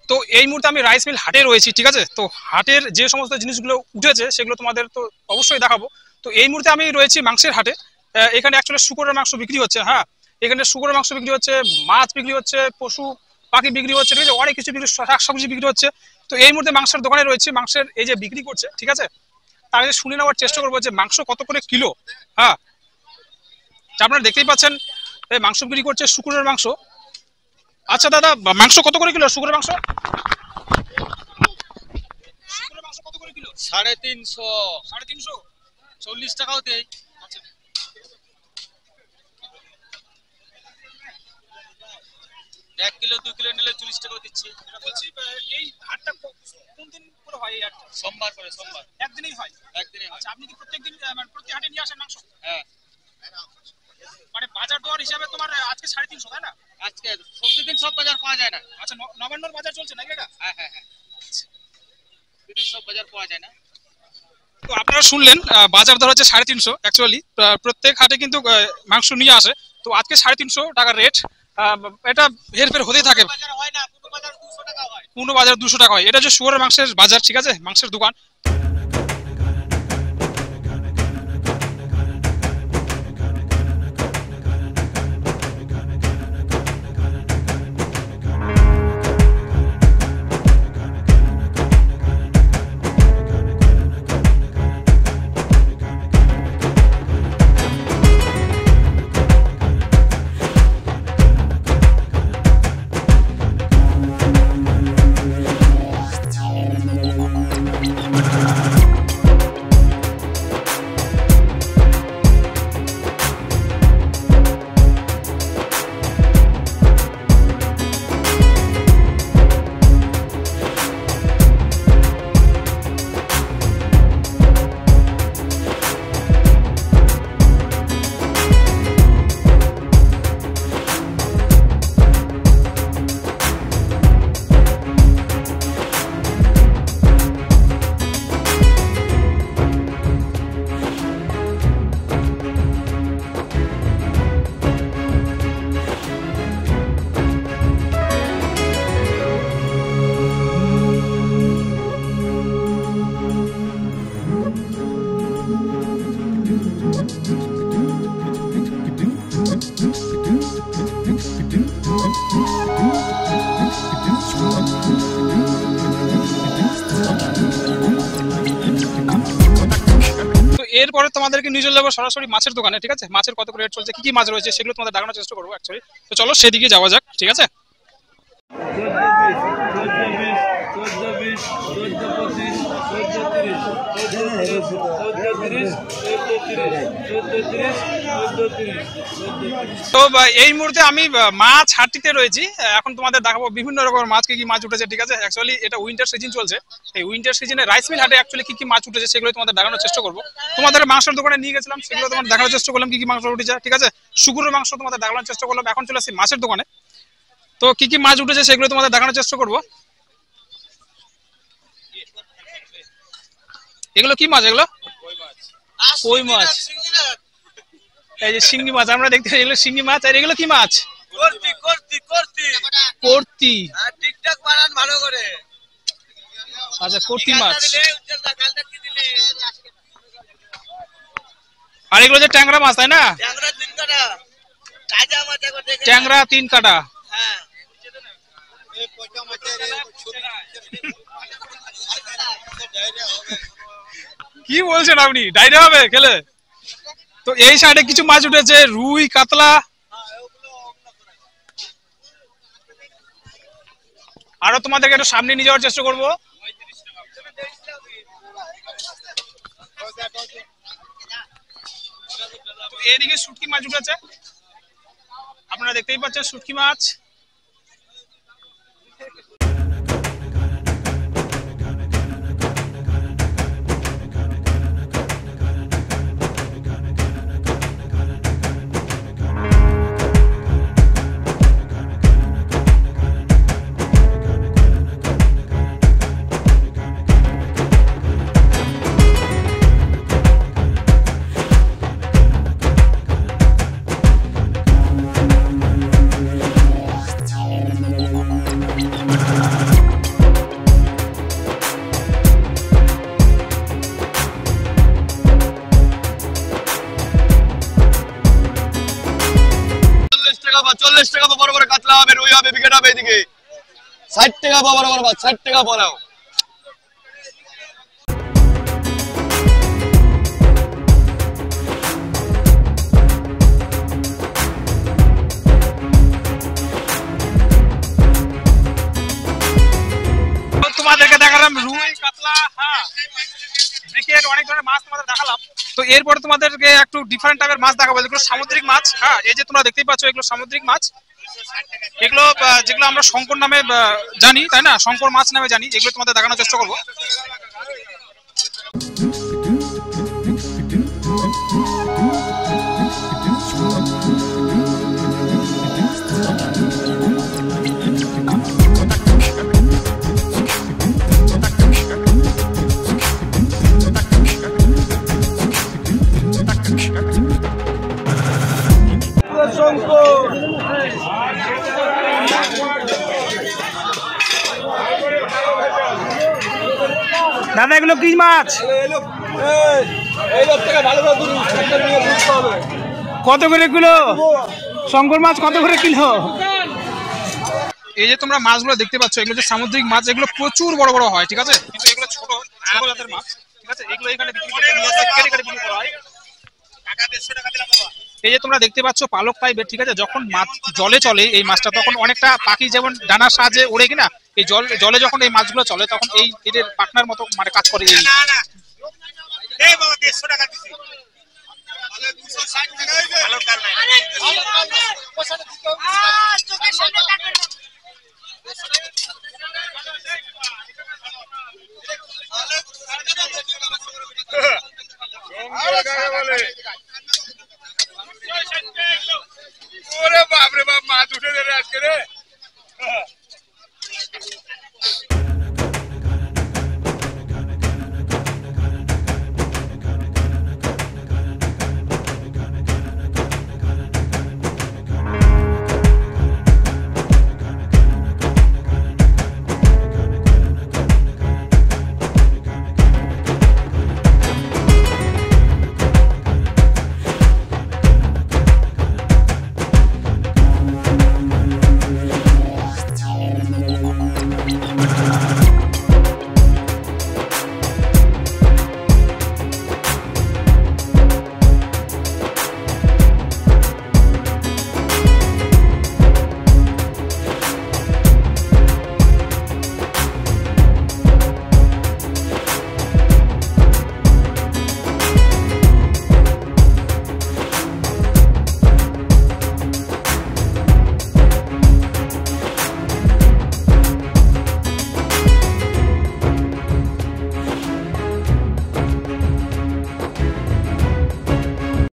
তো এই মুহূর্তে আমি রাইস মিল হাটে রয়েছি, ঠিক আছে। তো হাটের যে সমস্ত জিনিসগুলো উঠেছে সেগুলো তোমাদের তো অবশ্যই দেখাবো। তো এই মুহূর্তে আমি রয়েছি মাংসের হাটে। এখানে অ্যাকচুয়ালি শুকরের মাংস বিক্রি হচ্ছে। হ্যাঁ, এখানে শুকরের মাংস বিক্রি হচ্ছে, মাছ বিক্রি হচ্ছে, পশু পাখি বিক্রি হচ্ছে, ঠিক আছে, অনেক কিছু বিক্রি, শাকসবজি বিক্রি হচ্ছে। তো এই মুহূর্তে মাংসের দোকানে রয়েছে, মাংসের এই যে বিক্রি করছে, ঠিক আছে, তার আগে শুনে নেওয়ার চেষ্টা করবো যে মাংস কত করে কিলো। হ্যাঁ, আপনারা দেখতেই পাচ্ছেন এই মাংস বিক্রি করছে, শুকরের মাংস। আচ্ছা দাদা, মাংস কত করে কিলো শুকরের মাংস? শুকরের মাংস কত করে কিলো? 350 350, 40 টাকাও দেই। আচ্ছা, 1 কিলো 2 কিলো নিলে 40 টাকাও দিচ্ছি। এটা বলছি এই হাটটা কোন দিন করে হয়? এই হাটটা সোমবার করে, সোমবার একদিনই হয়? একদিনই হয়। আচ্ছা, আপনি কি প্রত্যেকদিন মানে প্রতি হাটে নিয়ে আসেন মাংস? হ্যাঁ, মানে বাজার দর হিসাবে তোমার আজকে 350, তাই না? আজকে প্রতিদিন সব বাজার পাওয়া যায় না। আচ্ছা, নবান্নর বাজার চলছে নাকি এটা? হ্যাঁ হ্যাঁ হ্যাঁ, প্রতিদিন সব বাজার পাওয়া যায় না। তো আপনারা শুনলেন বাজার দর হচ্ছে 350। অ্যাকচুয়ালি প্রত্যেক হাটে কিন্তু মাংস নিয়ে আসে। তো আজকে 350 টাকার রেট। এটা হেরফের হতেই থাকে। বাজার হয় না, কোনো বাজার 200 টাকা হয়। কোনো বাজার 200 টাকা হয়। এটা হচ্ছে শুয়োরের মাংসের বাজার, ঠিক আছে, মাংসের দোকান। এরপরে তোমাদেরকে নিয়ে চলে যাবো সরাসরি মাছের দোকানে, ঠিক আছে। মাছের কত করে রেট চলছে, কি কি মাছ রয়েছে সেগুলো তোমাদের দেখানোর চেষ্টা করবো অ্যাকচুয়ালি। তো চলো সেদিকে যাওয়া যাক, ঠিক আছে। তো এই মুহূর্তে আমি মাছ হাটটিতে রয়েছি। এখন তোমাদের দেখাবো বিভিন্ন রকমের মাছ, কি কি মাছ উঠেছে, ঠিক আছে। অ্যাকচুয়ালি এটা উইন্টার সিজন চলছে। এই উইন্টার সিজনে রাইস মিল হাটে অ্যাকচুয়ালি কি কি মাছ উঠেছে সেগুলো তোমাদের দেখানোর চেষ্টা করবো। তোমাদের মাংসের দোকানে নিয়ে গেছিলাম, সেগুলো তোমাদের দেখানোর চেষ্টা করলাম কি কি মাংস উঠেছে, ঠিক আছে। শুকরের মাংস তোমাদের দেখানোর চেষ্টা করলাম। এখন চলে আসছি মাছের দোকানে। তো কি কি মাছ উঠেছে সেগুলো তোমাদের দেখানোর চেষ্টা করবো। এগুলো কি মাছ? এগুলো কই মাছ। এই যে শিঙ্গি মাছ আমরা দেখতে পাই, এগুলো শিঙ্গি মাছ। আর এগুলো কি মাছ? কর্তি। ঠিকঠাক বানান ভালো করে। আচ্ছা, কর্তি মাছ। আর এগুলো যে ট্যাংরা মাছ, তাই না? ট্যাংরা 3 কাটা। কি বলছেন আপনি, ডায়রিয়া হবে খেলে? তো এই সাইডে কিছু মাছ উঠেছে, রুই, কাতলা। আরো তোমাদেরকে একটু সামনে নিয়ে যাওয়ার চেষ্টা করবো। এদিকে শুটকি মাছ উঠেছে, আপনারা দেখতেই পাচ্ছেন শুটকি মাছ। 60 টাকা বাবার মাছ, 60 টাকা পড়াও। তোমাদেরকে দেখালাম রুই, কাতলা, হ্যাঁ, ব্রিকেট, অনেক ধরনের মাছ তোমাদের দেখালাম। তো এরপরে তোমাদেরকে একটু ডিফারেন্ট টাইপের মাছ দেখাবো, যেগুলো সামুদ্রিক মাছ। হ্যাঁ, এই যে তোমরা দেখতেই পাচ্ছ, এগুলো সামুদ্রিক মাছ। এগুলো যেগুলো আমরা শঙ্কর নামে জানি, তাই না, শঙ্কর মাছ নামে জানি, এগুলো তোমাদের দেখানোর চেষ্টা করবো। দাদা এগুলো কি মাছ? কত করে কিলো? শঙ্কর মাছ কত করে কিলো? এই যে তোমরা মাছগুলো দেখতে পাচ্ছ, এগুলো যে সামুদ্রিক মাছ, এগুলো প্রচুর বড় বড় হয়, ঠিক আছে, কিন্তু এগুলো ছোট ছোট জাতের মাছ, ঠিক আছে। এগুলো এখানে বিক্রি করা হয়। এই যে তোমরা দেখতে পাচ্ছ পালক টাইপের, ঠিক আছে, যখন মাছ জলে চলে এই মাছটা, তখন অনেকটা পাখি যেমন ডানার সাহায্যে ওড়ে কিনা, এই জলে যখন এই মাছগুলো চলে তখন এই এদের পাখনার মতো মানে কাজ করে।